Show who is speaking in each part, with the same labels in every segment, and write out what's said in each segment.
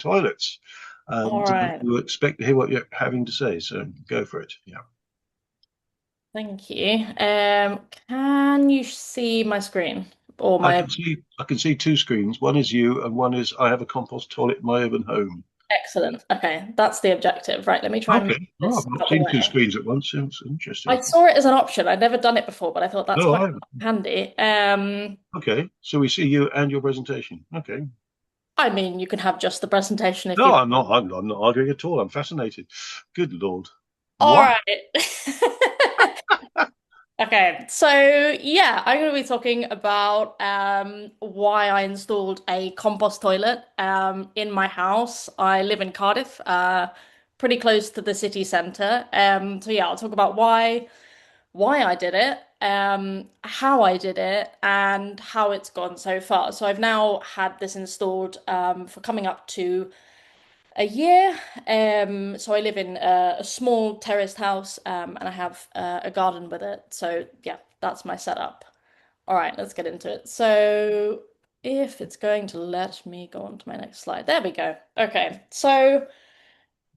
Speaker 1: toilets.
Speaker 2: All
Speaker 1: And
Speaker 2: right.
Speaker 1: we expect to hear what you're having to say. So go for it. Yeah.
Speaker 2: Thank you. Can you see my screen or my
Speaker 1: I can see two screens. One is you, and one is I have a compost toilet in my urban home.
Speaker 2: excellent? Okay, that's the objective. Right, let me try and move
Speaker 1: Okay. Oh, I've
Speaker 2: this
Speaker 1: not
Speaker 2: out the
Speaker 1: seen two
Speaker 2: way.
Speaker 1: screens at once. It's interesting.
Speaker 2: I saw it as an option. I'd never done it before, but I thought that's
Speaker 1: Oh,
Speaker 2: quite
Speaker 1: I
Speaker 2: handy.
Speaker 1: okay. So we see you and your presentation. Okay.
Speaker 2: I mean, you can have just the presentation if
Speaker 1: No,
Speaker 2: you.
Speaker 1: I'm not. I'm not arguing at all. I'm fascinated. Good Lord.
Speaker 2: All
Speaker 1: Moi?
Speaker 2: right. Okay, so yeah, I'm going to be talking about why I installed a compost toilet in my house. I live in Cardiff, pretty close to the city centre. So yeah, I'll talk about why I did it, how I did it, and how it's gone so far. So I've now had this installed for coming up to a year. So I live in a small terraced house, and I have a garden with it. So yeah, that's my setup. All right, let's get into it. So if it's going to let me go on to my next slide, there we go. Okay, so.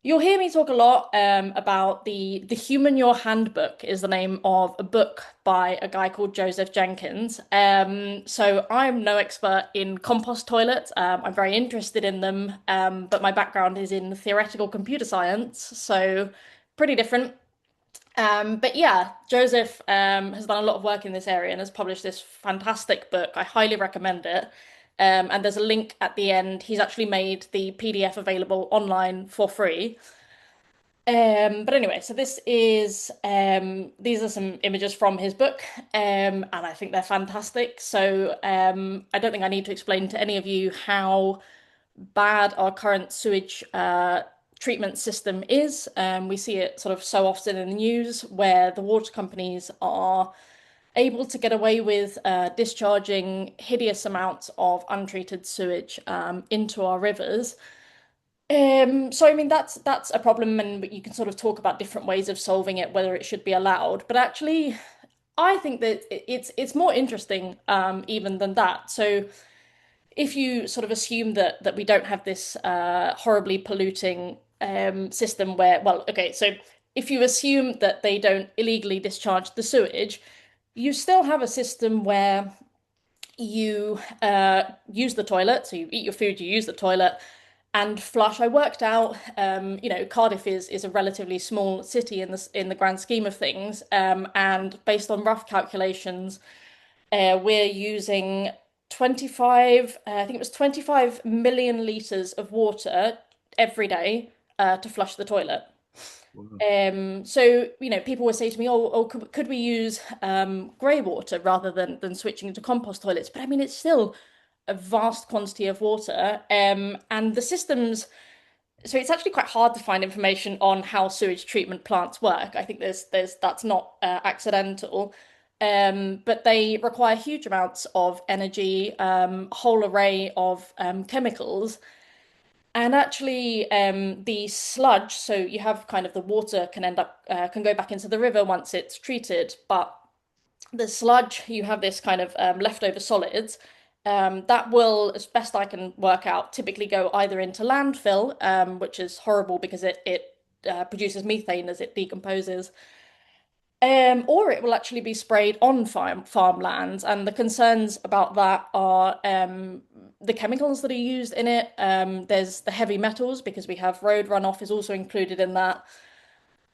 Speaker 2: You'll hear me talk a lot about the Human Your Handbook is the name of a book by a guy called Joseph Jenkins. So I'm no expert in compost toilets. I'm very interested in them, but my background is in theoretical computer science, so pretty different. But yeah, Joseph has done a lot of work in this area and has published this fantastic book. I highly recommend it. And there's a link at the end. He's actually made the PDF available online for free. But anyway, so this is these are some images from his book, and I think they're fantastic. So I don't think I need to explain to any of you how bad our current sewage treatment system is. We see it sort of so often in the news where the water companies are able to get away with discharging hideous amounts of untreated sewage into our rivers. So I mean that's a problem, and you can sort of talk about different ways of solving it, whether it should be allowed. But actually, I think that it's more interesting even than that. So if you sort of assume that we don't have this horribly polluting system where, well, okay, so if you assume that they don't illegally discharge the sewage, you still have a system where you use the toilet, so you eat your food, you use the toilet and flush. I worked out, Cardiff is a relatively small city in the grand scheme of things, and based on rough calculations, we're using 25, I think it was 25 million litres of water every day to flush the toilet.
Speaker 1: Wow.
Speaker 2: So people would say to me, "Oh, could we use grey water rather than switching to compost toilets?" But I mean, it's still a vast quantity of water, and the systems. So it's actually quite hard to find information on how sewage treatment plants work. I think there's that's not accidental. But they require huge amounts of energy, a whole array of chemicals. And actually, the sludge, so you have kind of the water can end up can go back into the river once it's treated, but the sludge, you have this kind of leftover solids that will, as best I can work out, typically go either into landfill, which is horrible because it produces methane as it decomposes, or it will actually be sprayed on farmlands. And the concerns about that are the chemicals that are used in it. There's the heavy metals because we have road runoff is also included in that.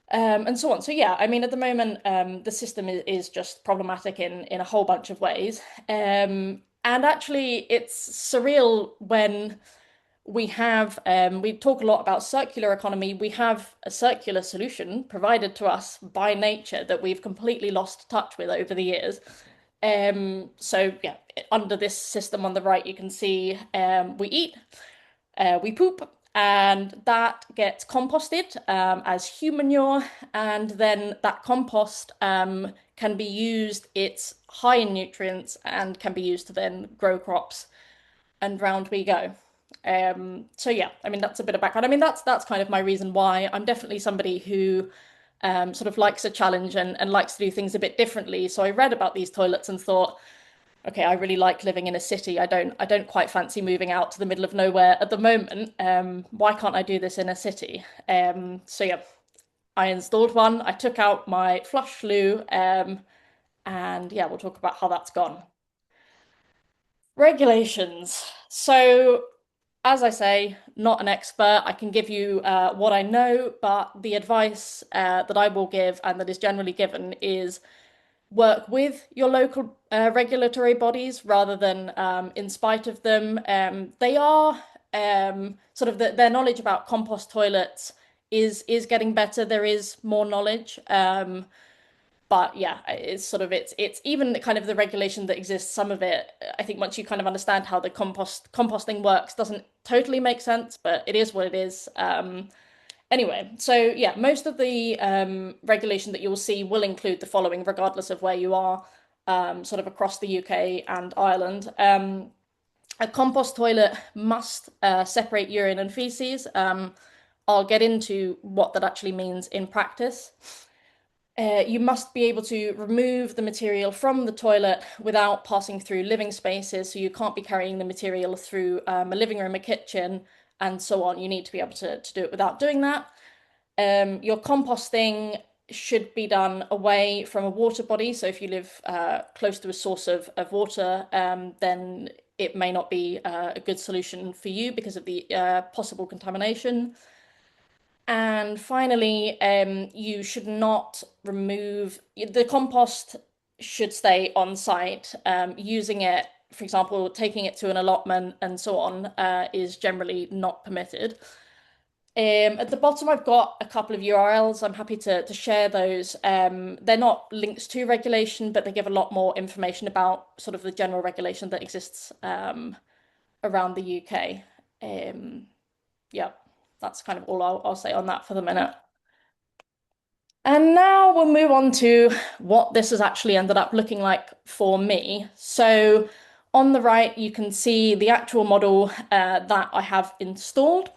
Speaker 2: And so on. So yeah, I mean, at the moment, the system is just problematic in a whole bunch of ways. And actually, it's surreal when we talk a lot about circular economy. We have a circular solution provided to us by nature that we've completely lost touch with over the years. So yeah, under this system on the right, you can see we eat, we poop, and that gets composted as human manure, and then that compost can be used. It's high in nutrients and can be used to then grow crops, and round we go. So yeah, I mean that's a bit of background. I mean that's kind of my reason why. I'm definitely somebody who sort of likes a challenge and likes to do things a bit differently. So I read about these toilets and thought, Okay, I really like living in a city. I don't quite fancy moving out to the middle of nowhere at the moment. Why can't I do this in a city? So yeah, I installed one. I took out my flush flue, and yeah, we'll talk about how that's gone. Regulations. So, as I say, not an expert. I can give you what I know, but the advice that I will give and that is generally given is work with your local regulatory bodies rather than in spite of them. They are sort of their knowledge about compost toilets is getting better. There is more knowledge. But yeah, it's sort of it's even kind of the regulation that exists, some of it, I think once you kind of understand how the composting works, doesn't totally make sense, but it is what it is. Anyway, so yeah, most of the regulation that you'll see will include the following, regardless of where you are, sort of across the UK and Ireland. A compost toilet must separate urine and feces. I'll get into what that actually means in practice. You must be able to remove the material from the toilet without passing through living spaces. So you can't be carrying the material through a living room, a kitchen, and so on. You need to be able to do it without doing that. Your composting should be done away from a water body. So if you live close to a source of water, then it may not be a good solution for you because of the possible contamination. And finally, you should not remove the compost should stay on site. Using it, for example, taking it to an allotment and so on, is generally not permitted. At the bottom, I've got a couple of URLs. I'm happy to share those. They're not links to regulation, but they give a lot more information about sort of the general regulation that exists around the UK. Um, yeah, that's kind of all I'll say on that for the minute. And now we'll move on to what this has actually ended up looking like for me. So on the right, you can see the actual model that I have installed.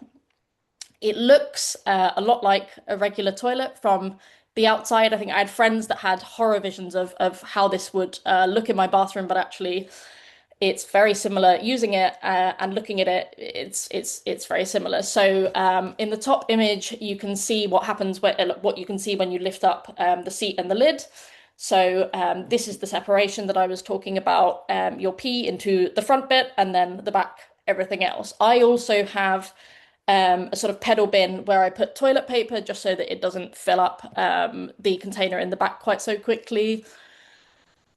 Speaker 2: It looks a lot like a regular toilet from the outside. I think I had friends that had horror visions of how this would look in my bathroom, but actually it's very similar. Using it and looking at it, it's very similar. So in the top image, you can see what happens what you can see when you lift up the seat and the lid. So this is the separation that I was talking about. You'll pee into the front bit and then the back, everything else. I also have a sort of pedal bin where I put toilet paper just so that it doesn't fill up the container in the back quite so quickly.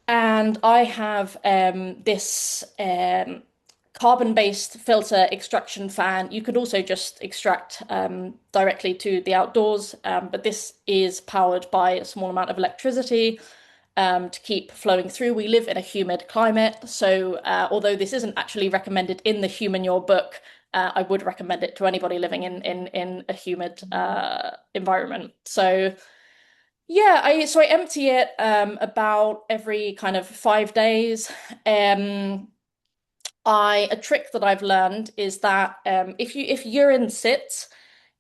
Speaker 2: And I have this carbon-based filter extraction fan. You could also just extract directly to the outdoors, but this is powered by a small amount of electricity to keep flowing through. We live in a humid climate, so although this isn't actually recommended in the Humanure book, I would recommend it to anybody living in a humid environment. So yeah, I empty it about every kind of 5 days. Um, a trick that I've learned is that if urine sits,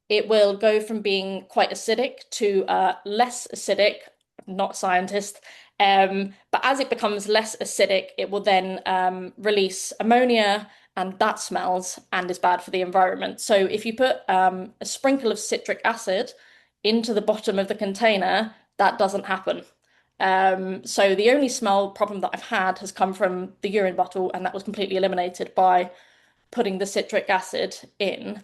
Speaker 2: it will go from being quite acidic to less acidic. Not a scientist, but as it becomes less acidic, it will then release ammonia, and that smells and is bad for the environment. So if you put a sprinkle of citric acid into the bottom of the container, that doesn't happen. So the only smell problem that I've had has come from the urine bottle, and that was completely eliminated by putting the citric acid in.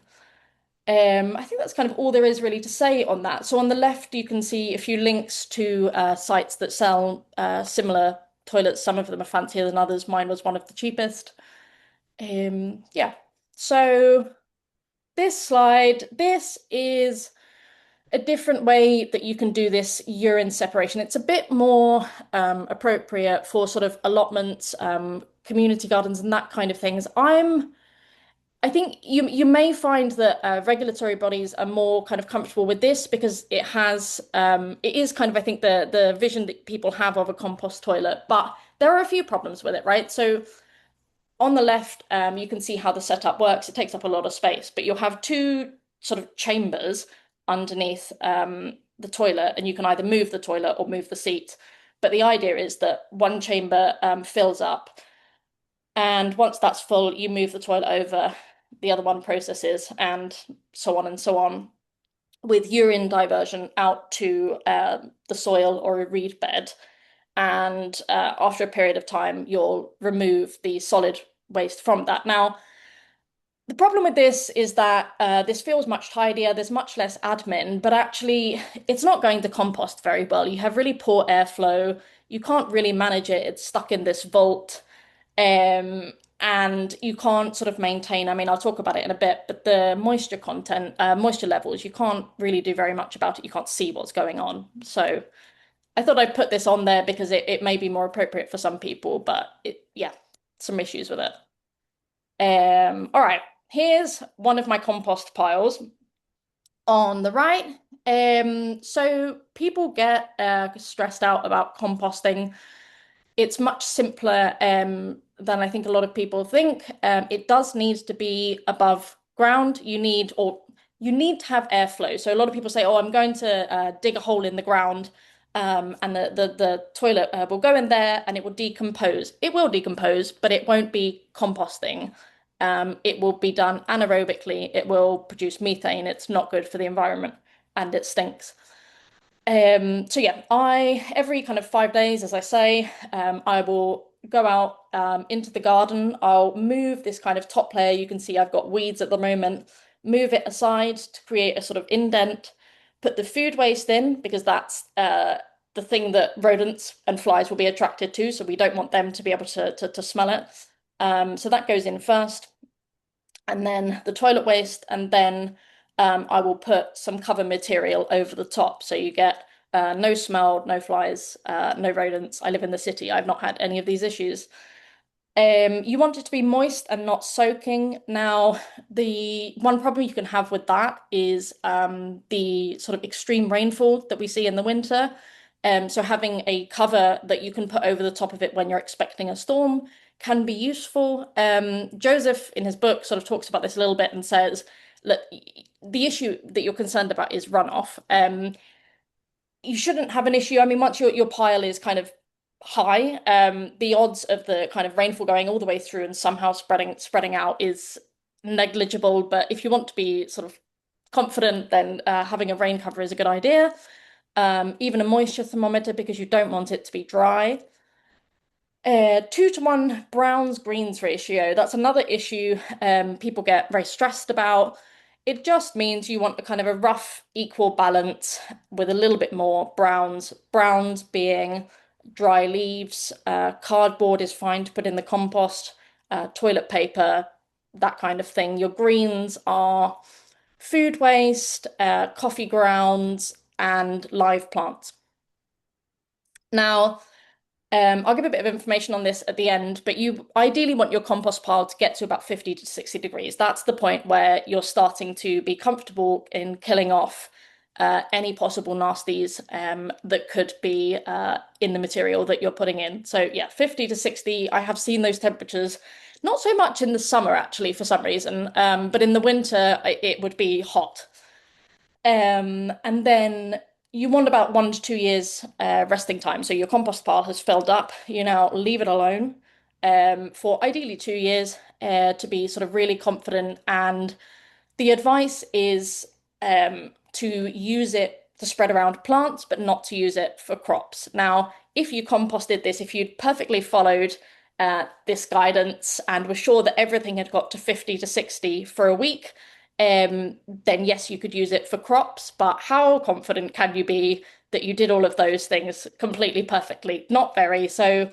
Speaker 2: I think that's kind of all there is really to say on that. So on the left, you can see a few links to sites that sell similar toilets. Some of them are fancier than others. Mine was one of the cheapest. Yeah. So this slide, this is a different way that you can do this urine separation. It's a bit more appropriate for sort of allotments, community gardens, and that kind of things. I think you may find that regulatory bodies are more kind of comfortable with this because it is kind of I think the vision that people have of a compost toilet, but there are a few problems with it, right? So on the left, you can see how the setup works. It takes up a lot of space, but you'll have two sort of chambers underneath the toilet, and you can either move the toilet or move the seat. But the idea is that one chamber fills up. And once that's full, you move the toilet over, the other one processes, and so on, with urine diversion out to the soil or a reed bed. And after a period of time, you'll remove the solid waste from that. Now, the problem with this is that this feels much tidier, there's much less admin, but actually, it's not going to compost very well. You have really poor airflow, you can't really manage it, it's stuck in this vault. And you can't sort of maintain, I mean, I'll talk about it in a bit, but the moisture content, moisture levels, you can't really do very much about it. You can't see what's going on. So I thought I'd put this on there because it may be more appropriate for some people, but yeah, some issues with it. All right, here's one of my compost piles on the right. So people get stressed out about composting. It's much simpler than I think a lot of people think. It does need to be above ground. You need to have airflow. So a lot of people say, "Oh, I'm going to dig a hole in the ground, and the toilet will go in there and it will decompose." It will decompose, but it won't be composting. It will be done anaerobically. It will produce methane. It's not good for the environment, and it stinks. So yeah, I every kind of 5 days, as I say, I will go out into the garden. I'll move this kind of top layer. You can see I've got weeds at the moment. Move it aside to create a sort of indent. Put the food waste in because that's the thing that rodents and flies will be attracted to. So we don't want them to be able to smell it. So that goes in first, and then the toilet waste, and then I will put some cover material over the top. So you get no smell, no flies, no rodents. I live in the city. I've not had any of these issues. You want it to be moist and not soaking. Now, the one problem you can have with that is the sort of extreme rainfall that we see in the winter. So having a cover that you can put over the top of it when you're expecting a storm can be useful. Joseph, in his book, sort of talks about this a little bit and says, look, the issue that you're concerned about is runoff. You shouldn't have an issue. I mean, once your pile is kind of high, the odds of the kind of rainfall going all the way through and somehow spreading out is negligible. But if you want to be sort of confident, then having a rain cover is a good idea. Even a moisture thermometer because you don't want it to be dry. 2 to 1 browns greens ratio. That's another issue people get very stressed about. It just means you want a kind of a rough equal balance with a little bit more browns. Browns being dry leaves, cardboard is fine to put in the compost, toilet paper, that kind of thing. Your greens are food waste, coffee grounds, and live plants. Now, I'll give a bit of information on this at the end, but you ideally want your compost pile to get to about 50 to 60 degrees. That's the point where you're starting to be comfortable in killing off any possible nasties that could be in the material that you're putting in. So yeah, 50 to 60, I have seen those temperatures. Not so much in the summer, actually, for some reason, but in the winter, it would be hot. And then you want about 1 to 2 years resting time. So your compost pile has filled up. You now leave it alone for ideally 2 years to be sort of really confident. And the advice is to use it to spread around plants, but not to use it for crops. Now, if you composted this, if you'd perfectly followed this guidance and were sure that everything had got to 50 to 60 for a week, then yes, you could use it for crops. But how confident can you be that you did all of those things completely perfectly? Not very. So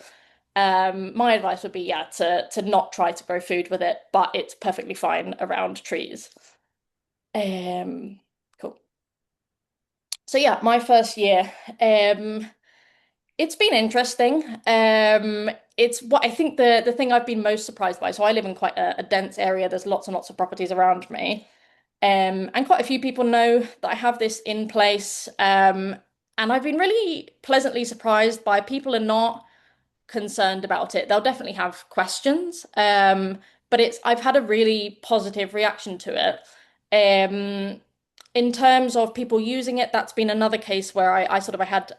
Speaker 2: my advice would be, yeah, to not try to grow food with it, but it's perfectly fine around trees. Um, cool. So yeah, my first year. It's been interesting. It's what I think the thing I've been most surprised by. So I live in quite a dense area. There's lots and lots of properties around me. And quite a few people know that I have this in place. And I've been really pleasantly surprised by people are not concerned about it. They'll definitely have questions. But I've had a really positive reaction to it. In terms of people using it, that's been another case where I had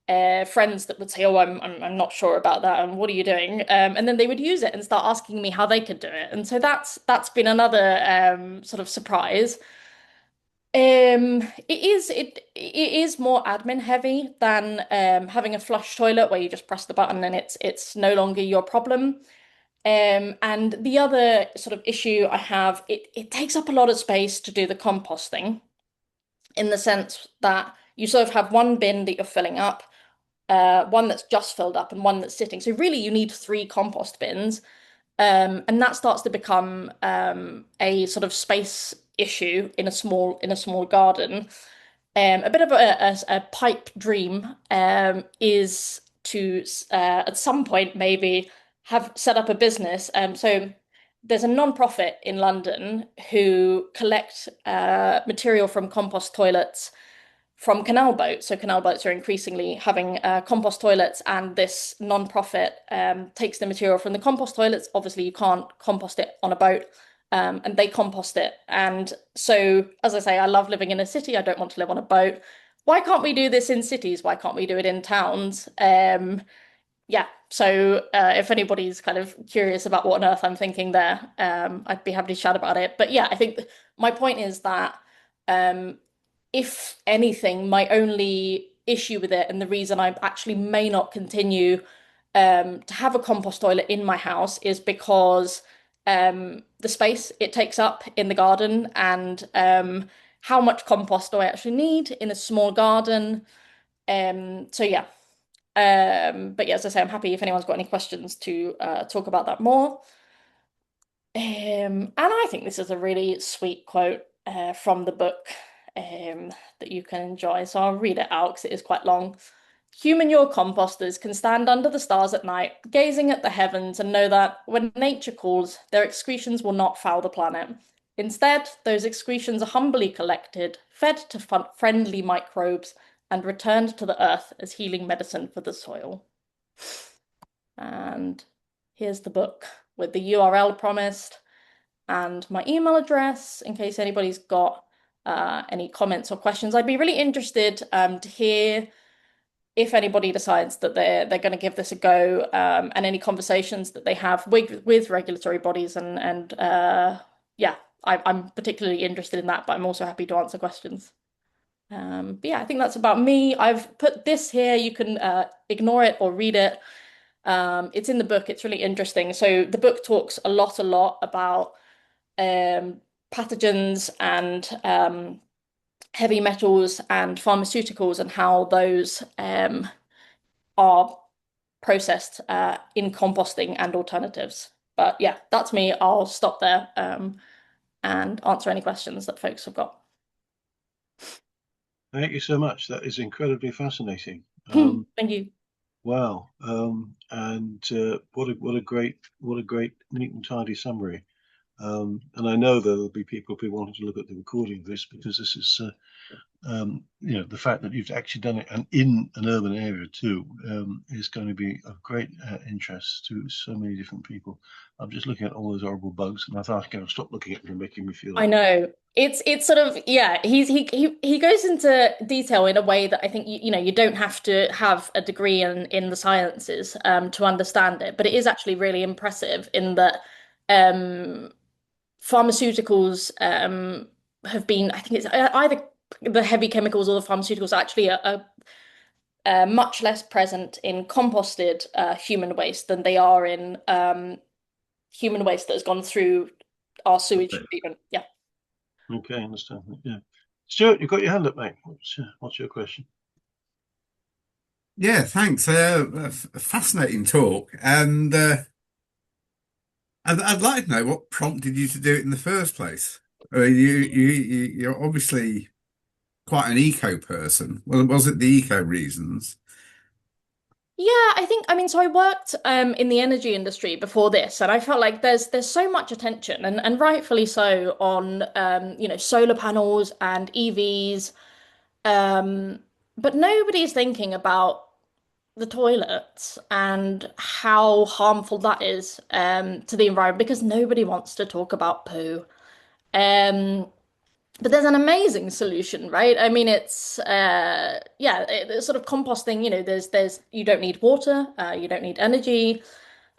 Speaker 2: friends that would say, "Oh, I'm not sure about that," and "What are you doing?" And then they would use it and start asking me how they could do it, and so that's been another sort of surprise. It is more admin heavy than having a flush toilet where you just press the button and it's no longer your problem. And the other sort of issue I have, it takes up a lot of space to do the composting, in the sense that you sort of have one bin that you're filling up, one that's just filled up, and one that's sitting. So really, you need three compost bins, and that starts to become a sort of space issue in a small garden. A bit of a pipe dream is to at some point maybe have set up a business. So there's a non-profit in London who collect material from compost toilets from canal boats. So canal boats are increasingly having compost toilets, and this non-profit takes the material from the compost toilets. Obviously, you can't compost it on a boat, and they compost it. And so, as I say, I love living in a city. I don't want to live on a boat. Why can't we do this in cities? Why can't we do it in towns? Yeah. So, if anybody's kind of curious about what on earth I'm thinking there, I'd be happy to chat about it. But yeah, I think my point is that. Um, if anything, my only issue with it, and the reason I actually may not continue to have a compost toilet in my house, is because the space it takes up in the garden, and how much compost do I actually need in a small garden. So yeah. But yeah, as I say, I'm happy if anyone's got any questions to talk about that more. And I think this is a really sweet quote from the book that you can enjoy. So I'll read it out because it is quite long. Human your composters can stand under the stars at night, gazing at the heavens, and know that when nature calls, their excretions will not foul the planet. Instead, those excretions are humbly collected, fed to friendly microbes, and returned to the earth as healing medicine for the soil. And here's the book with the URL promised and my email address in case anybody's got any comments or questions. I'd be really interested to hear if anybody decides that they're going to give this a go, and any conversations that they have with regulatory bodies, and yeah, I'm particularly interested in that, but I'm also happy to answer questions. But yeah, I think that's about me. I've put this here. You can ignore it or read it. It's in the book. It's really interesting. So the book talks a lot about um, pathogens and heavy metals and pharmaceuticals, and how those are processed in composting and alternatives. But yeah, that's me. I'll stop there and answer any questions that folks have got.
Speaker 1: Thank you so much. That is incredibly fascinating.
Speaker 2: Thank you.
Speaker 1: Wow. And what a great neat and tidy summary. And I know there'll be people who wanted to look at the recording of this, because this is the fact that you've actually done it and in an urban area too, is going to be of great interest to so many different people. I'm just looking at all those horrible bugs, and I thought, I can stop looking at them and making me feel
Speaker 2: I
Speaker 1: ill.
Speaker 2: know. It's sort of, yeah, he goes into detail in a way that I think you know you don't have to have a degree in the sciences to understand it, but it is actually really impressive in that um pharmaceuticals have been, I think it's either the heavy chemicals or the pharmaceuticals actually are much less present in composted human waste than they are in human waste that has gone through our sewage
Speaker 1: Okay,
Speaker 2: treatment. Yeah.
Speaker 1: okay, I understand. Yeah, Stuart, you've got your hand up, mate. What's your question?
Speaker 3: Yeah, thanks. A fascinating talk, and I'd like to know what prompted you to do it in the first place. I mean, you're obviously quite an eco person. Well, was it the eco reasons?
Speaker 2: Yeah, I think, I mean, so I worked in the energy industry before this, and I felt like there's so much attention, and rightfully so, on solar panels and EVs, um but nobody's thinking about the toilets and how harmful that is to the environment, because nobody wants to talk about poo. Um But there's an amazing solution, right? I mean, it's sort of composting, there's you don't need water, you don't need energy,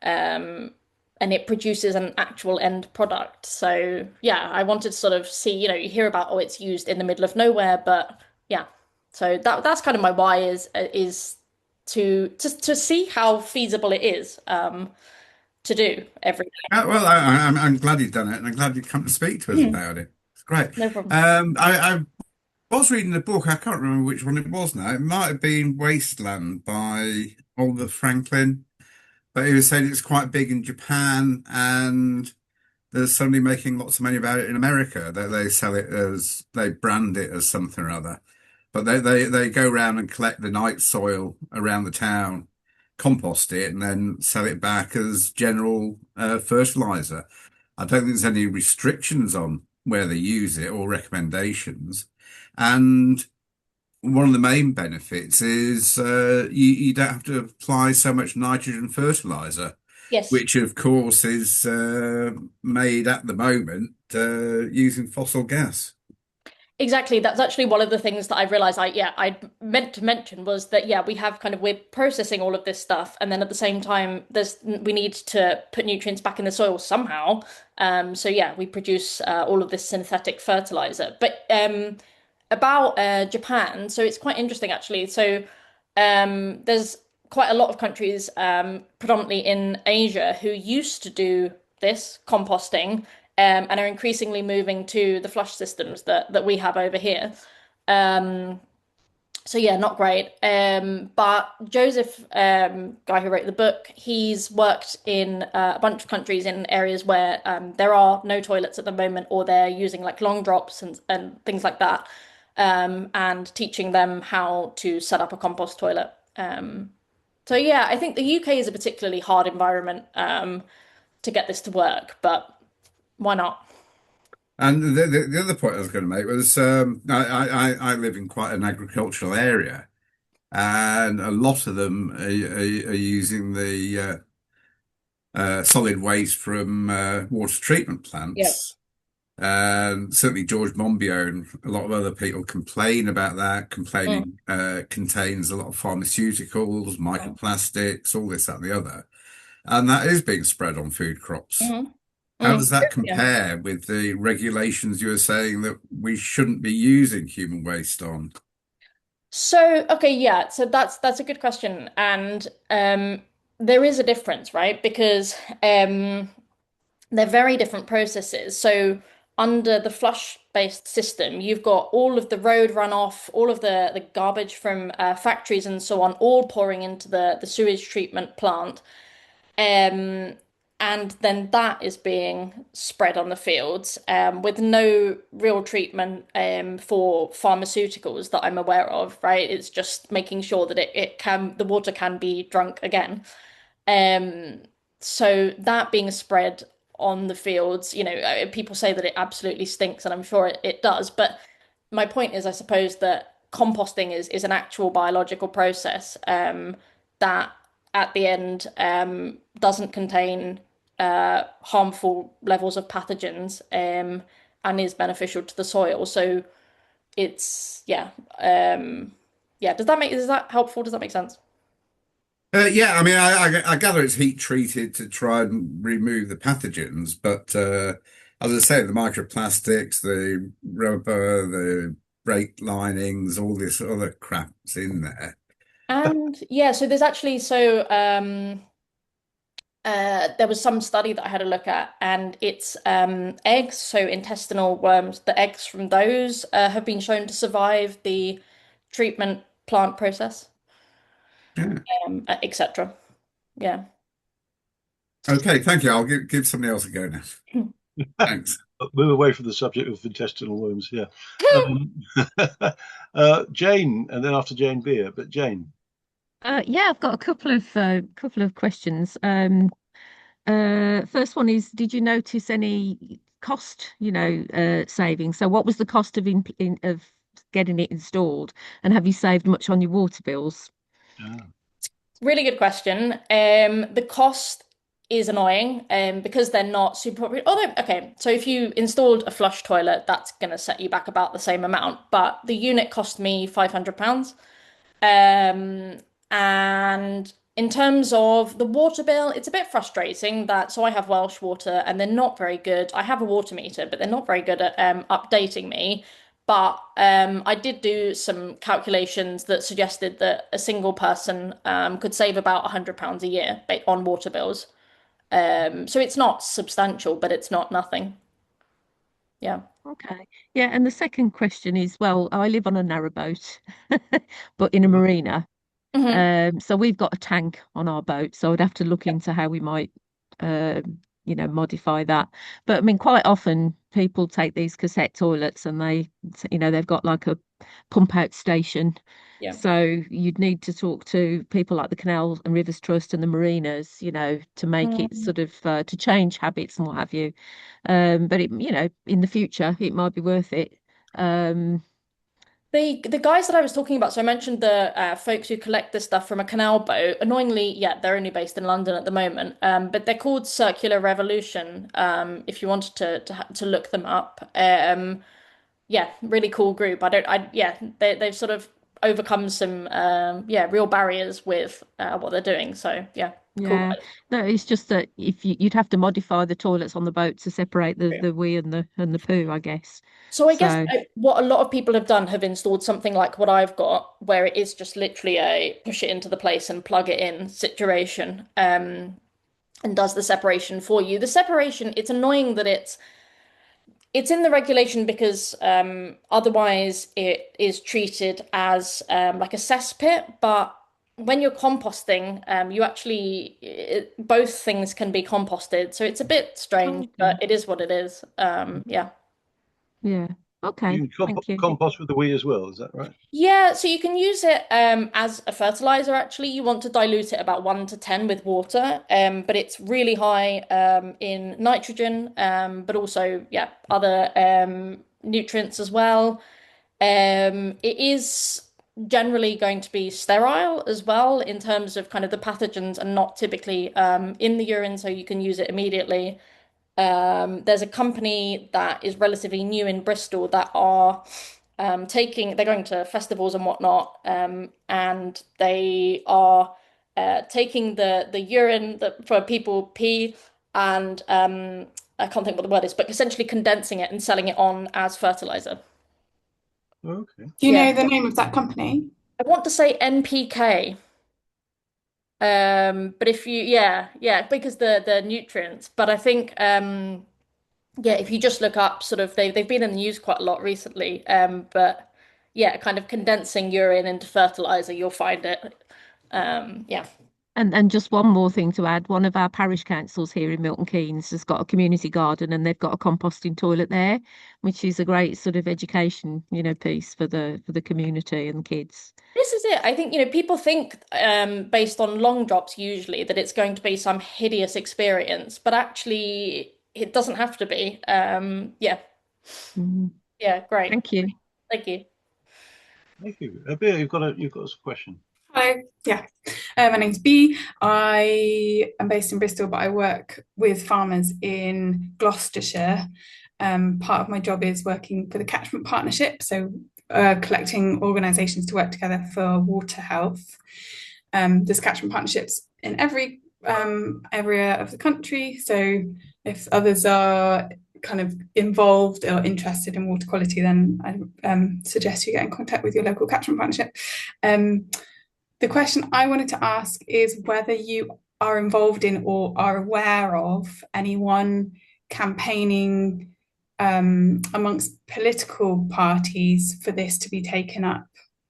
Speaker 2: um, and it produces an actual end product. So yeah, I wanted to sort of see, you hear about, oh, it's used in the middle of nowhere, but yeah. So that's kind of my why is to see how feasible it is to do every
Speaker 3: Well, I'm glad you've done it, and I'm glad you've come to speak to us
Speaker 2: day.
Speaker 3: about it. It's great.
Speaker 2: No problem.
Speaker 3: I was reading a book. I can't remember which one it was now. It might have been Wasteland by Oliver Franklin, but he was saying it's quite big in Japan, and they're suddenly making lots of money about it in America. They sell it as they brand it as something or other, but they go around and collect the night soil around the town, compost it, and then sell it back as general fertilizer. I don't think there's any restrictions on where they use it or recommendations. And one of the main benefits is you don't have to apply so much nitrogen fertilizer,
Speaker 2: Yes.
Speaker 3: which of course is made at the moment using fossil gas.
Speaker 2: Exactly. That's actually one of the things that I realized I meant to mention was that we have we're processing all of this stuff, and then at the same time we need to put nutrients back in the soil somehow. So yeah, we produce all of this synthetic fertilizer. But about Japan, so it's quite interesting actually. So there's quite a lot of countries, predominantly in Asia, who used to do this composting, and are increasingly moving to the flush systems that we have over here. Um, so yeah, not great. But Joseph, guy who wrote the book, he's worked in a bunch of countries in areas where there are no toilets at the moment, or they're using like long drops and things like that, and teaching them how to set up a compost toilet. So yeah, I think the UK is a particularly hard environment to get this to work, but why not?
Speaker 3: And the other point I was going to make was I live in quite an agricultural area, and a lot of them are using the solid waste from water treatment
Speaker 2: Yeah.
Speaker 3: plants. And certainly George Monbiot and a lot of other people complain about that,
Speaker 2: Mm,
Speaker 3: complaining contains a lot of pharmaceuticals,
Speaker 2: mm,
Speaker 3: microplastics, all this, that, and the other. And that is being spread on food crops.
Speaker 2: mm,
Speaker 3: How does that
Speaker 2: yeah.
Speaker 3: compare with the regulations you were saying that we shouldn't be using human waste on?
Speaker 2: So, okay, yeah, so that's a good question. And there is a difference, right? Because they're very different processes. So under the flush-based system, you've got all of the road runoff, all of the garbage from factories and so on, all pouring into the sewage treatment plant. Um, and then that is being spread on the fields, with no real treatment for pharmaceuticals that I'm aware of, right? It's just making sure that the water can be drunk again. Um, so that being spread on the fields, people say that it absolutely stinks, and I'm sure it does. But my point is, I suppose that composting is an actual biological process, that at the end doesn't contain harmful levels of pathogens, and is beneficial to the soil. So it's yeah. Is that helpful? Does that make sense?
Speaker 3: Yeah, I mean, I gather it's heat treated to try and remove the pathogens, but as I say, the microplastics, the rubber, the brake linings, all this other crap's in there.
Speaker 2: And yeah, so there's actually there was some study that I had a look at, and it's eggs, so intestinal worms. The eggs from those have been shown to survive the treatment plant process,
Speaker 3: Yeah.
Speaker 2: etc. Yeah.
Speaker 3: Okay, thank you. I'll give somebody else a go now. Thanks.
Speaker 1: Move away from the subject of intestinal worms. Yeah. Um, Jane, and then after Jane Beer, but Jane.
Speaker 4: Yeah, I've got a couple of questions. First one is, did you notice any cost, saving? So, what was the cost of getting it installed, and have you saved much on your water bills?
Speaker 1: Ah,
Speaker 2: Really good question. The cost. is annoying because they're not super popular. Although, okay, so if you installed a flush toilet, that's going to set you back about the same amount. But the unit cost me £500. Um, and in terms of the water bill, it's a bit frustrating that so I have Welsh water and they're not very good. I have a water meter, but they're not very good at updating me. But I did do some calculations that suggested that a single person could save about £100 a year on water bills. So it's not substantial, but it's not nothing. Yeah.
Speaker 4: Okay. Yeah, and the second question is, well, I live on a narrowboat, but in a
Speaker 1: Mhm.
Speaker 4: marina.
Speaker 2: Hmm.
Speaker 4: So we've got a tank on our boat, so I'd have to look into how we might, modify that. But I mean, quite often people take these cassette toilets and they've got like a pump out station.
Speaker 2: Yeah.
Speaker 4: So you'd need to talk to people like the Canal and Rivers Trust and the marinas, to make it
Speaker 2: Mm.
Speaker 4: sort of to change habits and what have you. But in the future, it might be worth it. Um,
Speaker 2: The guys that I was talking about, so I mentioned the folks who collect this stuff from a canal boat. Annoyingly, yeah, they're only based in London at the moment. But they're called Circular Revolution. If you wanted to look them up. Yeah, really cool group. Yeah, they've sort of overcome some yeah, real barriers with what they're doing. So yeah, cool
Speaker 4: Yeah, no, it's just that if you'd have to modify the toilets on the boat to separate the
Speaker 2: guys.
Speaker 4: the wee and the poo, I guess.
Speaker 2: So I guess
Speaker 4: So
Speaker 2: what a lot of people have done have installed something like what I've got, where it is just literally a push it into the place and plug it in situation, and does the separation for you. The separation, it's annoying that it's in the regulation because otherwise it is treated as like a cesspit, but when you're composting, you actually both things can be composted, so it's a bit strange, but
Speaker 4: okay,
Speaker 2: it is what it is. Yeah.
Speaker 4: yeah,
Speaker 1: You
Speaker 4: okay,
Speaker 1: can
Speaker 4: thank you.
Speaker 1: compost with the wee as well, is that right?
Speaker 2: Yeah, so you can use it as a fertilizer actually. You want to dilute it about 1 to 10 with water, but it's really high in nitrogen, but also, yeah, other nutrients as well. It is generally going to be sterile as well in terms of kind of the pathogens and not typically in the urine, so you can use it immediately. There's a company that is relatively new in Bristol that are they're going to festivals and whatnot, and they are taking the urine that for people pee and I can't think what the word is, but essentially condensing it and selling it on as fertilizer.
Speaker 1: Okay.
Speaker 5: Do you
Speaker 2: Yeah,
Speaker 5: know the name of that company?
Speaker 2: I want to say NPK. But if you, yeah, because the nutrients, but I think yeah, if you just look up sort of they've been in the news quite a lot recently. But yeah, kind of condensing urine into fertilizer, you'll find it. Yeah.
Speaker 4: And just one more thing to add, one of our parish councils here in Milton Keynes has got a community garden and they've got a composting toilet there, which is a great sort of education, piece for the community and kids.
Speaker 2: This is it. I think, people think based on long drops usually that it's going to be some hideous experience, but actually it doesn't have to be. Yeah.
Speaker 4: Mhm.
Speaker 2: Yeah, great.
Speaker 4: Thank you.
Speaker 2: Thank you.
Speaker 1: Thank you. Abir, you've got a question.
Speaker 5: Hello. Yeah. My name's Bea. I am based in Bristol, but I work with farmers in Gloucestershire. Part of my job is working for the Catchment Partnership, so collecting organisations to work together for water health. There's catchment partnerships in every area of the country. So if others are kind of involved or interested in water quality, then I suggest you get in contact with your local catchment partnership. The question I wanted to ask is whether you are involved in or are aware of anyone campaigning amongst political parties for this to be taken up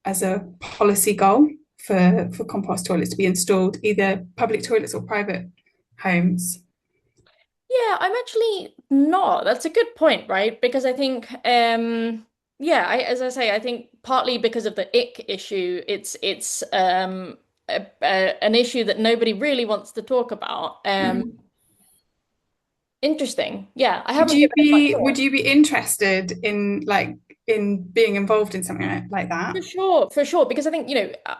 Speaker 5: as a policy goal for compost toilets to be installed, either public toilets or private homes.
Speaker 2: Yeah, I'm actually not. That's a good point, right? Because I think, yeah, as I say, I think partly because of the ick issue, it's an issue that nobody really wants to talk about.
Speaker 5: Mm.
Speaker 2: Interesting. Yeah, I
Speaker 5: Would
Speaker 2: haven't
Speaker 5: you
Speaker 2: given it much
Speaker 5: be would
Speaker 2: thought.
Speaker 5: you be interested in like in being involved in something like that.
Speaker 2: For sure, because I think,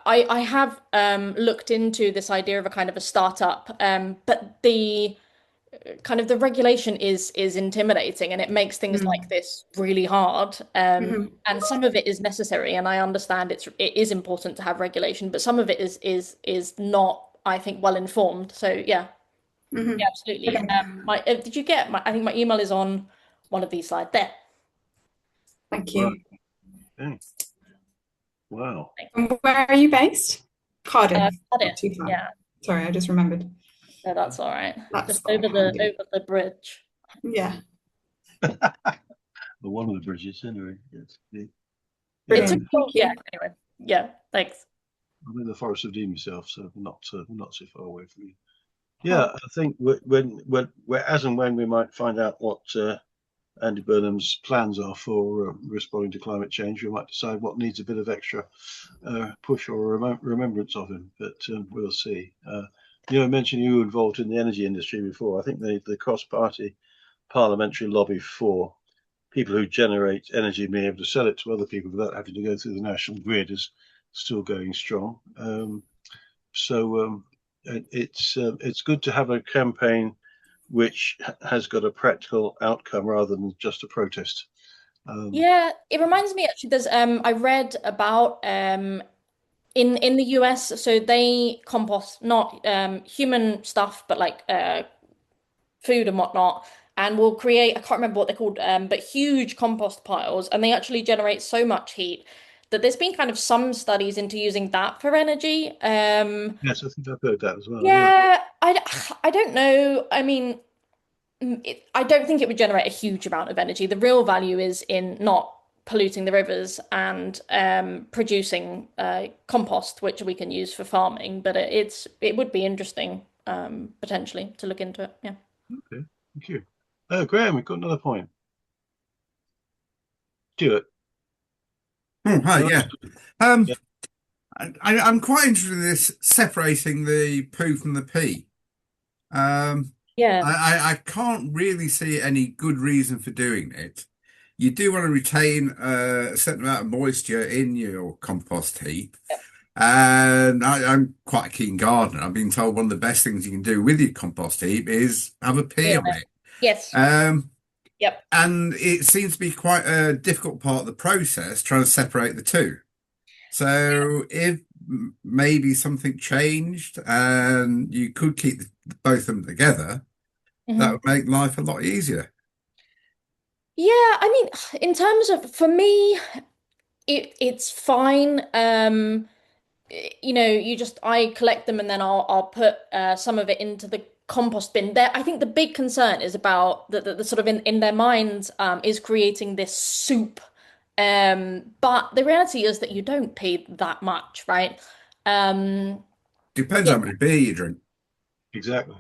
Speaker 2: I have looked into this idea of a kind of a startup, but the kind of the regulation is intimidating and it makes things like
Speaker 5: Mm.
Speaker 2: this really hard.
Speaker 5: Hmm.
Speaker 2: And some of it is necessary, and I understand it is important to have regulation, but some of it is not, I think, well informed. So yeah,
Speaker 5: Hmm.
Speaker 2: yeah, absolutely.
Speaker 5: Okay,
Speaker 2: My did you get my? I think my email is on one of these slides there.
Speaker 5: thank
Speaker 1: Right.
Speaker 5: you.
Speaker 1: Okay. Wow.
Speaker 5: And where are you based? Cardiff,
Speaker 2: Got
Speaker 5: not
Speaker 2: it.
Speaker 5: too far.
Speaker 2: Yeah,
Speaker 5: Sorry, I just remembered.
Speaker 2: no, that's all right.
Speaker 5: That's
Speaker 2: Just
Speaker 5: quite handy.
Speaker 2: over the bridge.
Speaker 5: Yeah,
Speaker 1: Well, one of the bridges, anyway. Yes.
Speaker 2: It's a
Speaker 1: Yeah,
Speaker 5: brilliant.
Speaker 2: cool,
Speaker 5: Thank
Speaker 2: yeah.
Speaker 5: you.
Speaker 2: Anyway, yeah. Thanks.
Speaker 1: I'm in the Forest of Dean myself, so I'm not so far away from you. Yeah,
Speaker 5: Oh,
Speaker 1: I think as and when we might find out what Andy Burnham's plans are for responding to climate change, we might decide what needs a bit of extra push or remembrance of him. But we'll see. I mentioned you were involved in the energy industry before. I think the cross-party parliamentary lobby for people who generate energy being able to sell it to other people without having to go through the national grid is still going strong. So it's good to have a campaign which has got a practical outcome rather than just a protest.
Speaker 2: Yeah, it reminds me actually. There's I read about in the US, so they compost not human stuff, but like food and whatnot, and will create, I can't remember what they're called, but huge compost piles, and they actually generate so much heat that there's been kind of some studies into using that for energy.
Speaker 1: Yes, I think I've heard that as well. Yeah.
Speaker 2: Yeah, I don't know. I mean, I don't think it would generate a huge amount of energy. The real value is in not polluting the rivers and producing compost, which we can use for farming. But it would be interesting potentially to look into it. Yeah.
Speaker 1: Okay. Thank you. Graham, we've got another point. Stuart.
Speaker 3: Oh, hi,
Speaker 1: Uh,
Speaker 3: yeah. Um,
Speaker 1: yeah.
Speaker 3: I'm quite interested in this separating the poo from the pee. Um,
Speaker 2: Yeah.
Speaker 3: I can't really see any good reason for doing it. You do want to retain a certain amount of moisture in your compost heap. And I'm quite a keen gardener. I've been told one of the best things you can do with your compost heap is have a pea
Speaker 2: Yeah.
Speaker 3: on it.
Speaker 2: Yes.
Speaker 3: Um,
Speaker 2: Yep.
Speaker 3: and it seems to be quite a difficult part of the process trying to separate the two. So if maybe something changed and you could keep both of them together, that
Speaker 2: Hmm.
Speaker 3: would make life a lot easier.
Speaker 2: Yeah, I mean, in terms of for me, it's fine. You just I collect them and then I'll put some of it into the compost bin. There, I think the big concern is about the sort of in their minds is creating this soup. But the reality is that you don't pay that much, right? Um,
Speaker 3: Depends
Speaker 2: it,
Speaker 3: how much beer you drink.
Speaker 1: Exactly.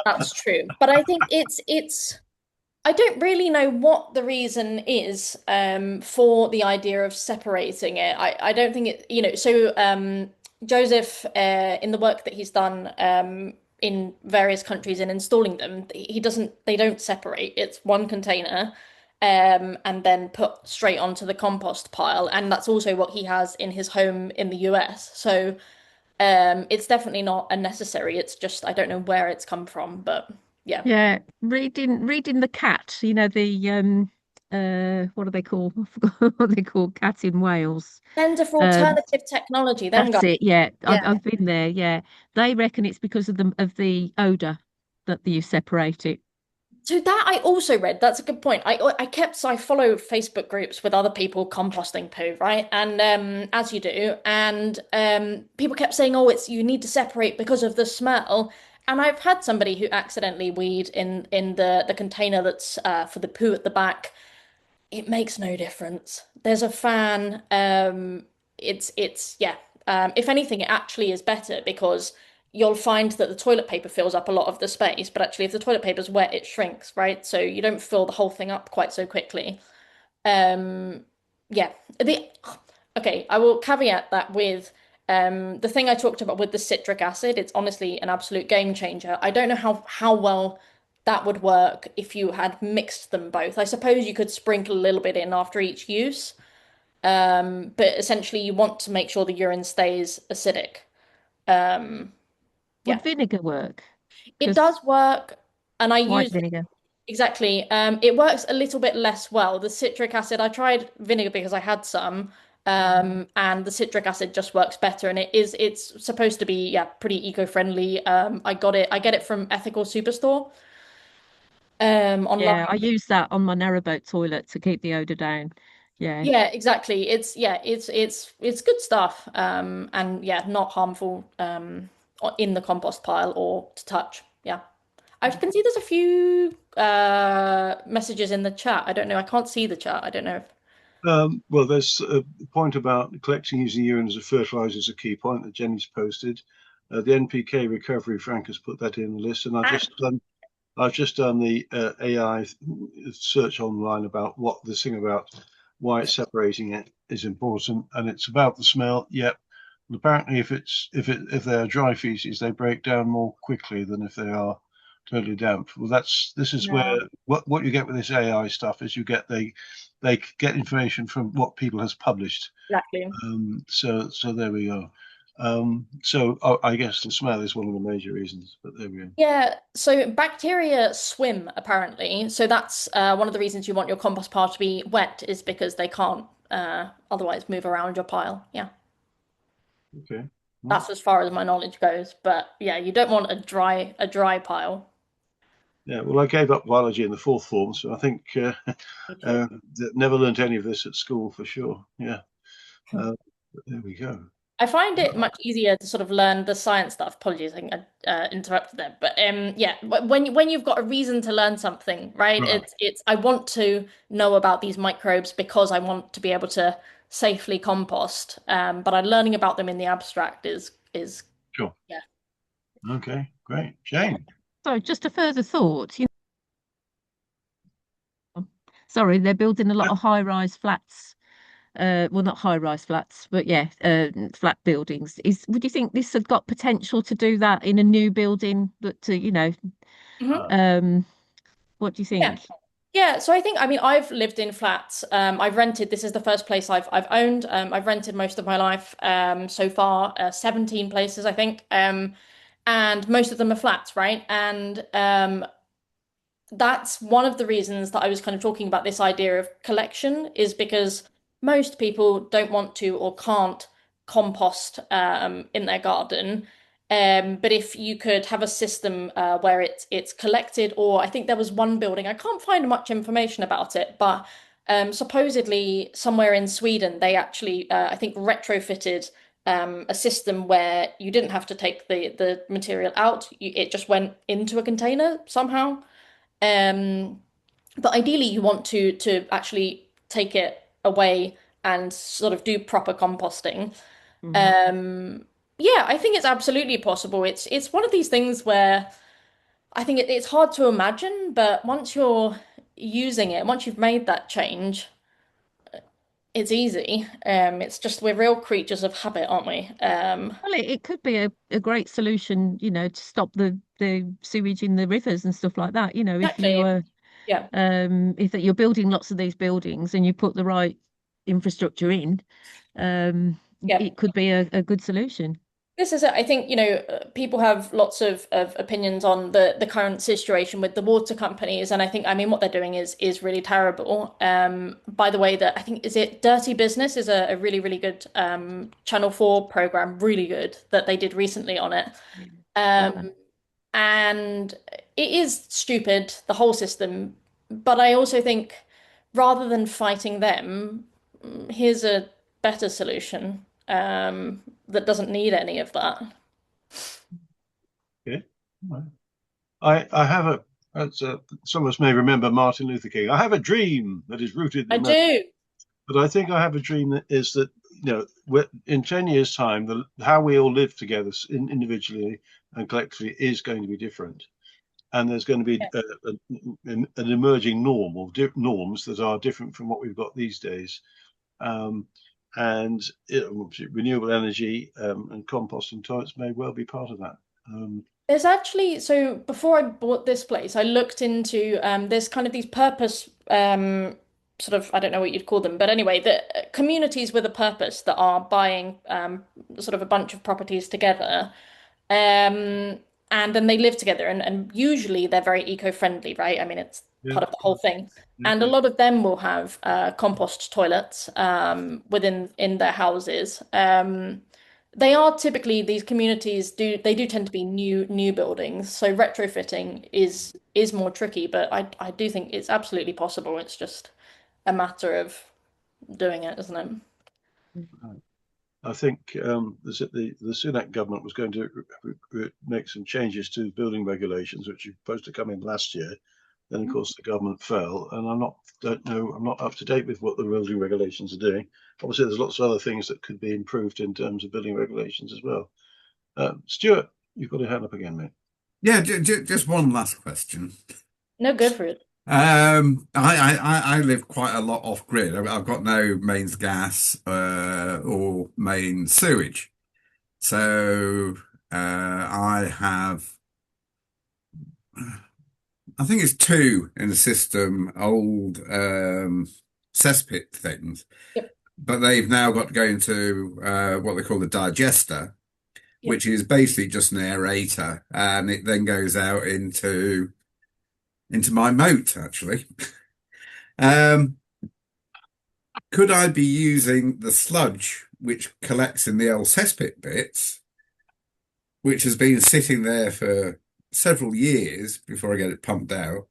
Speaker 2: that's true. But I think it's I don't really know what the reason is for the idea of separating it. I don't think Joseph, in the work that he's done in various countries in installing them, they don't separate. It's one container and then put straight onto the compost pile. And that's also what he has in his home in the US. So it's definitely not unnecessary. It's just, I don't know where it's come from, but yeah.
Speaker 4: Yeah, reading the cat, the what do they call? I forgot what they call cat in Wales.
Speaker 2: Banter for
Speaker 4: Um
Speaker 2: alternative technology, them
Speaker 4: that's
Speaker 2: guys.
Speaker 4: it, yeah.
Speaker 2: Yeah.
Speaker 4: I've been there, yeah. They reckon it's because of the odor that you separate it.
Speaker 2: So that I also read. That's a good point. I follow Facebook groups with other people composting poo, right? And as you do, and people kept saying, "Oh, it's you need to separate because of the smell." And I've had somebody who accidentally weed in the container that's for the poo at the back. It makes no difference. There's a fan. It's yeah. If anything, it actually is better because you'll find that the toilet paper fills up a lot of the space, but actually, if the toilet paper's wet, it shrinks, right? So you don't fill the whole thing up quite so quickly. Um, yeah. The Okay, I will caveat that with the thing I talked about with the citric acid. It's honestly an absolute game changer. I don't know how well that would work if you had mixed them both. I suppose you could sprinkle a little bit in after each use, but essentially you want to make sure the urine stays acidic. Um,
Speaker 4: Would
Speaker 2: yeah,
Speaker 4: vinegar work?
Speaker 2: it
Speaker 4: Because
Speaker 2: does work, and I
Speaker 4: white
Speaker 2: use it
Speaker 4: vinegar.
Speaker 2: exactly. It works a little bit less well. The citric acid, I tried vinegar because I had some, and the citric acid just works better, and it's supposed to be yeah pretty eco-friendly. I get it from Ethical Superstore
Speaker 4: Yeah,
Speaker 2: online.
Speaker 4: I use that on my narrowboat toilet to keep the odor down. Yeah.
Speaker 2: Yeah, exactly. It's good stuff. And yeah, not harmful in the compost pile or to touch. Yeah. I can see there's a few messages in the chat. I don't know. I can't see the chat. I don't know if
Speaker 1: Well, there's a point about collecting using urine as a fertilizer is a key point that Jenny's posted. The NPK recovery, Frank has put that in the list, and I've just done the AI search online about what this thing about why it's separating it is important, and it's about the smell. Yep. And apparently, if they are dry feces, they break down more quickly than if they are totally damp. Well, this is where
Speaker 2: no.
Speaker 1: what you get with this AI stuff is they get information from what people has published.
Speaker 2: Exactly.
Speaker 1: So there we go. I guess the smell is one of the major reasons, but there we go.
Speaker 2: Yeah, so bacteria swim apparently. So that's one of the reasons you want your compost pile to be wet is because they can't otherwise move around your pile. Yeah.
Speaker 1: Okay. Well,
Speaker 2: That's as far as my knowledge goes. But yeah, you don't want a dry pile.
Speaker 1: yeah. Well, I gave up biology in the fourth form, so I think
Speaker 2: Me too.
Speaker 1: never learnt any of this at school for sure. Yeah. But there we go.
Speaker 2: I find it much easier to sort of learn the science stuff. Apologies, I think I interrupted there. But yeah, when you've got a reason to learn something, right?
Speaker 1: Right.
Speaker 2: It's I want to know about these microbes because I want to be able to safely compost. But learning about them in the abstract is
Speaker 1: Sure.
Speaker 2: yeah,
Speaker 1: Okay. Great.
Speaker 2: yeah.
Speaker 1: Jane.
Speaker 4: So just a further thought, sorry, they're building a lot
Speaker 1: Yeah.
Speaker 4: of high-rise flats. Well, not high-rise flats, but yeah, flat buildings. Would you think this had got potential to do that in a new building, but to,
Speaker 2: Mhm.
Speaker 4: what do you
Speaker 2: Yeah.
Speaker 4: think?
Speaker 2: Yeah, so I mean I've lived in flats. I've rented. This is the first place I've owned. I've rented most of my life so far, 17 places I think. And most of them are flats, right? And that's one of the reasons that I was kind of talking about this idea of collection is because most people don't want to or can't compost in their garden. But if you could have a system where it's collected, or I think there was one building, I can't find much information about it, but supposedly somewhere in Sweden they actually I think retrofitted a system where you didn't have to take the material out, it just went into a container somehow. Um, but ideally, you want to actually take it away and sort of do proper composting.
Speaker 4: Mhm.
Speaker 2: Yeah, I think it's absolutely possible. It's one of these things where I think it's hard to imagine, but once you're using it, once you've made that change, it's easy. It's just we're real creatures of habit, aren't we?
Speaker 4: Well, it could be a great solution, to stop the sewage in the rivers and stuff like that. If you
Speaker 2: Exactly.
Speaker 4: were
Speaker 2: Yeah.
Speaker 4: if you're building lots of these buildings and you put the right infrastructure in,
Speaker 2: Yeah.
Speaker 4: it could be a good solution.
Speaker 2: This is it. I think, people have lots of opinions on the current situation with the water companies, and I think, I mean, what they're doing is really terrible. By the way, that I think is it Dirty Business is a really, really good Channel 4 program, really good that they did recently on it.
Speaker 4: Saw that.
Speaker 2: Um, and it is stupid, the whole system, but I also think rather than fighting them, here's a better solution that doesn't need any of that.
Speaker 1: Okay. I have some of us may remember Martin Luther King. I have a dream that is rooted in
Speaker 2: I
Speaker 1: America.
Speaker 2: do.
Speaker 1: But I think I have a dream that is that, in 10 years' time, how we all live together individually and collectively is going to be different. And there's going to be an emerging norm or norms that are different from what we've got these days. And renewable energy and composting toilets may well be part of that.
Speaker 2: There's actually, so before I bought this place, I looked into there's kind of these purpose sort of, I don't know what you'd call them, but anyway, the communities with a purpose that are buying sort of a bunch of properties together. Um, and then they live together, and usually they're very eco-friendly, right? I mean, it's
Speaker 1: Yeah,
Speaker 2: part of the whole thing.
Speaker 1: yeah,
Speaker 2: And a lot of them will have compost toilets within in their houses. They are typically these communities do tend to be new buildings, so retrofitting is more tricky, but I do think it's absolutely possible. It's just a matter of doing it, isn't it?
Speaker 1: right. I think the Sunak government was going to make some changes to building regulations, which were supposed to come in last year. Then, of course, the government fell, and I'm not up to date with what the building regulations are doing. Obviously, there's lots of other things that could be improved in terms of building regulations as well. Stuart, you've got your hand up again, mate.
Speaker 3: Yeah, just one last question.
Speaker 2: No, go for it.
Speaker 3: I live quite a lot off grid. I've got no mains gas or main sewage. So I have, I think it's two in the system, old cesspit things,
Speaker 2: Yep.
Speaker 3: but they've now got to go into what they call the digester,
Speaker 2: Yep.
Speaker 3: which is basically just an aerator, and it then goes out into my moat actually. Um, could I be using the sludge which collects in the old cesspit bits, which has been sitting there for several years before I get it pumped out?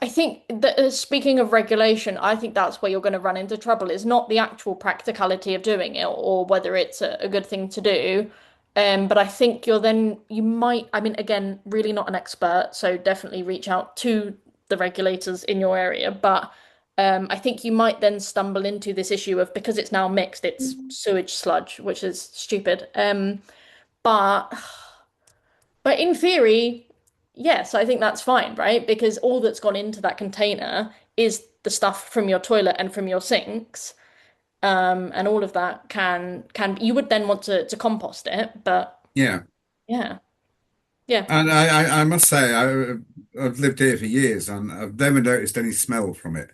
Speaker 2: I think that speaking of regulation, I think that's where you're going to run into trouble. Is not the actual practicality of doing it or whether it's a good thing to do. But I think you might, I mean, again, really not an expert, so definitely reach out to the regulators in your area. But I think you might then stumble into this issue of because it's now mixed, it's sewage sludge, which is stupid. But but in theory, yes, I think that's fine, right? Because all that's gone into that container is the stuff from your toilet and from your sinks. And all of that can you would then want to compost it, but
Speaker 3: Yeah.
Speaker 2: yeah. Yeah.
Speaker 3: And I must say, I've lived here for years and I've never noticed any smell from it.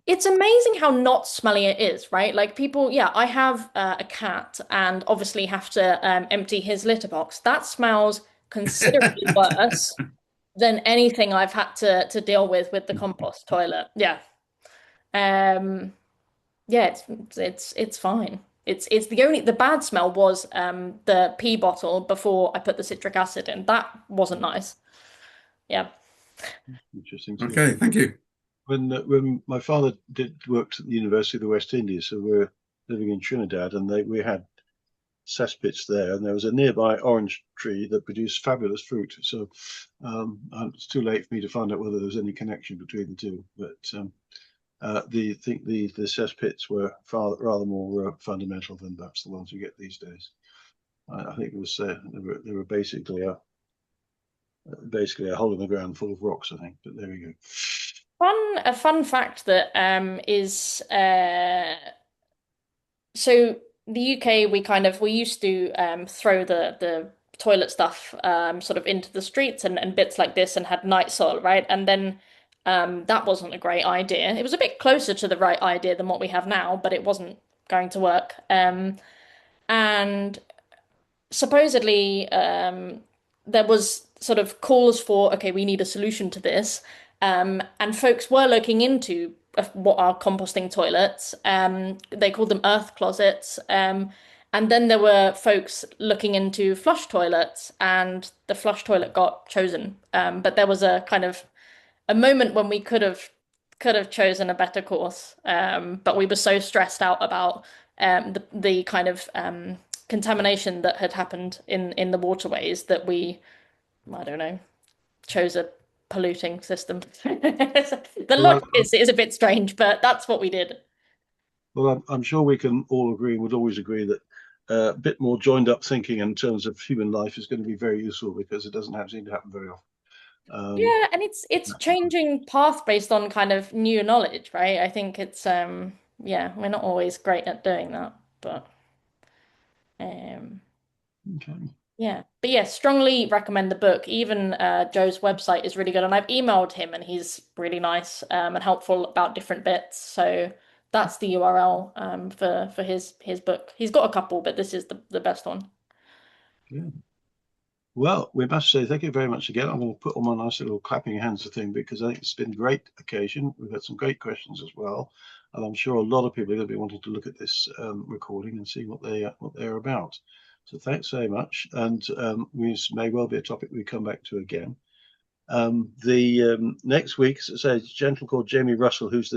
Speaker 2: It's amazing how not smelly it is, right? Like people, yeah, I have a cat and obviously have to empty his litter box. That smells considerably worse than anything I've had to deal with the compost toilet. Yeah. Um, yeah, it's fine. It's the bad smell was the pee bottle before I put the citric acid in. That wasn't nice. Yeah.
Speaker 1: Interesting stuff.
Speaker 3: Okay, thank you.
Speaker 1: When my father worked at the University of the West Indies, so we were living in Trinidad, and we had cesspits there, and there was a nearby orange tree that produced fabulous fruit. So it's too late for me to find out whether there was any connection between the two. But the cesspits were rather more fundamental than perhaps the ones we get these days. I think it was they were basically a hole in the ground full of rocks, I think. But there we go.
Speaker 2: A fun fact that is so the UK we used to throw the toilet stuff sort of into the streets and bits like this and had night soil, right? And then that wasn't a great idea. It was a bit closer to the right idea than what we have now, but it wasn't going to work. And supposedly there was sort of calls for, okay, we need a solution to this. And folks were looking into what are composting toilets. They called them earth closets. And then there were folks looking into flush toilets, and the flush toilet got chosen. But there was a kind of a moment when we could have chosen a better course. But we were so stressed out about the kind of contamination that had happened in the waterways that I don't know, chose a polluting system. The
Speaker 1: Well,
Speaker 2: logic is a bit strange, but that's what we did.
Speaker 1: I'm sure we can all agree, and would always agree, that a bit more joined up thinking in terms of human life is going to be very useful because it doesn't seem to happen very often.
Speaker 2: Yeah, and it's changing path based on kind of new knowledge, right? I think it's yeah, we're not always great at doing that, but
Speaker 1: Okay.
Speaker 2: Yeah, but yeah, strongly recommend the book. Even Joe's website is really good, and I've emailed him, and he's really nice and helpful about different bits. So that's the URL for his book. He's got a couple, but this is the best one.
Speaker 1: Yeah. Well, we must say thank you very much again. I'm going to put on my nice little clapping hands thing because I think it's been a great occasion. We've had some great questions as well, and I'm sure a lot of people are going to be wanting to look at this recording and see what they're about. So thanks very much, and this may well be a topic we come back to again. The next week, as I say, a gentleman called Jamie Russell, who's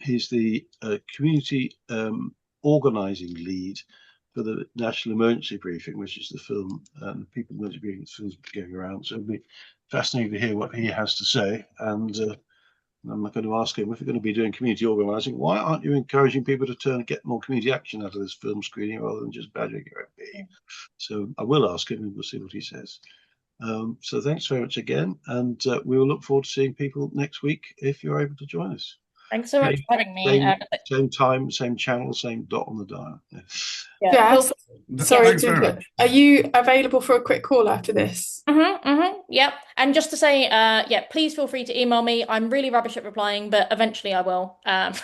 Speaker 1: he's the community organising lead for the National Emergency Briefing, which is the film and people emergency briefing films going around. So it'll be fascinating to hear what he has to say. And I'm going to ask him, if you're going to be doing community organising, why aren't you encouraging people to get more community action out of this film screening rather than just badgering your MP? So I will ask him and we'll see what he says. So thanks very much again, and we will look forward to seeing people next week if you're able to join us.
Speaker 2: Thanks so much for having me.
Speaker 1: Same time, same channel, same dot on the dial.
Speaker 2: Yeah.
Speaker 5: Sorry to interrupt. Are you available for a quick call after this?
Speaker 2: Yep. And just to say, yeah, please feel free to email me. I'm really rubbish at replying, but eventually I will.
Speaker 5: I'll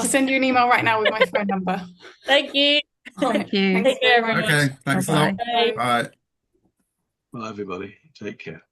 Speaker 5: send you an email right now with my phone number.
Speaker 2: Thank you.
Speaker 4: Thank you.
Speaker 2: Take care, everyone.
Speaker 3: Okay, thanks a lot.
Speaker 2: Bye.
Speaker 3: Bye.
Speaker 1: Bye, everybody. Take care.